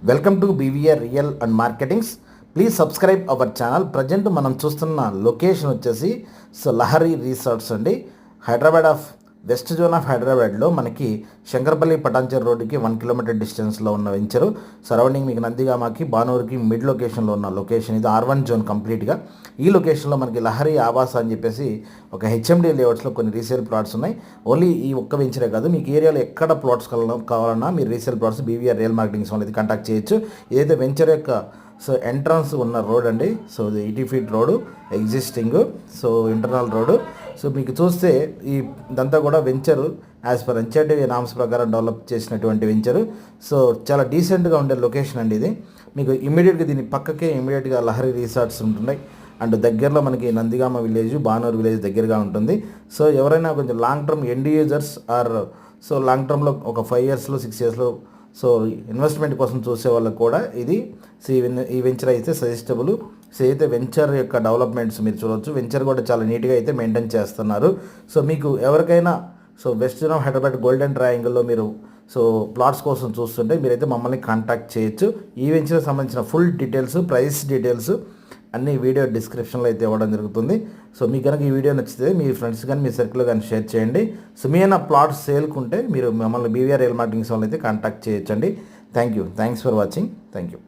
Welcome to BVR real and marketings. Please subscribe our channel. Present మనం చూస్తున్న location వచ్చేసి Lahari resorts అండి. Hyderabad of west zone of హైదరాబాద్లో మనకి శంకరపల్లి పటాన్చెరు రోడ్డుకి 1 కిలోమీటర్ డిస్టెన్స్లో ఉన్న వెంచరు. సరౌండింగ్ మీకు నందిగామకి బానూరుకి మిడ్ లొకేషన్లో ఉన్న లొకేషన్ ఇది. R1 జోన్ కంప్లీట్గా. ఈ లొకేషన్లో మనకి లహరి ఆవాస్ అని చెప్పేసి ఒక హెచ్ఎండి లేఅవుట్స్లో కొన్ని రీసేల్ ప్లాట్స్ ఉన్నాయి. ఓన్లీ ఈ ఒక్క వెంచరే కాదు, మీకు ఏరియాలో ఎక్కడ ప్లాట్స్ కావాలన్నా మీరు resale plots BVR real marketings అనేది కాంటాక్ట్ చేయొచ్చు. ఏదైతే వెంచర్ యొక్క ఎంట్రన్స్ ఉన్న రోడ్ అండి. ఇది 80 feet road existing. Internal road. మీకు చూస్తే ఇదంతా కూడా venture as per NCERT norms ప్రకారం డెవలప్ చేసినటువంటి వెంచరు. చాలా డీసెంట్గా ఉండే లొకేషన్ అండి ఇది. మీకు ఇమీడియట్గా దీని పక్కకే ఇమీడియట్గా లహరి రిసార్ట్స్ ఉంటున్నాయి. అండ్ దగ్గరలో మనకి నందిగామ విలేజ్, బానూరు విలేజ్ దగ్గరగా ఉంటుంది. ఎవరైనా కొంచెం long term end users or long టర్మ్లో ఒక 5 ఇయర్స్లో 6 ఇయర్స్లో ఇన్వెస్ట్మెంట్ కోసం చూసే వాళ్ళకి కూడా ఇది ఈ వెంచర్ అయితే సజెస్టబుల్. అయితే వెంచర్ యొక్క డెవలప్మెంట్స్ మీరు చూడవచ్చు. వెంచర్ కూడా చాలా నీట్గా అయితే మెయింటైన్ చేస్తున్నారు. మీకు ఎవరికైనా west zone of Hyderabad golden ట్రయాంగిల్లో మీరు ప్లాట్స్ కోసం చూస్తుంటే మీరైతే మమ్మల్ని కాంటాక్ట్ చేయొచ్చు. ఈ వెంచర్కి సంబంధించిన ఫుల్ డీటెయిల్స్, ప్రైస్ డీటెయిల్స్ అన్ని వీడియో డిస్క్రిప్షన్లో అయితే ఇవ్వడం జరుగుతుంది. మీకు కనుక ఈ వీడియో నచ్చితే మీ ఫ్రెండ్స్ కానీ మీ సర్కిల్లో కానీ షేర్ చేయండి. మీ అయినా ప్లాట్స్ సేల్కుంటే మీరు మమ్మల్ని బీవీఆర్ రియల్ మార్కెటింగ్స్ వాళ్ళు అయితే కాంటాక్ట్ చేయొచ్చండి. Thanks for watching. Thank you.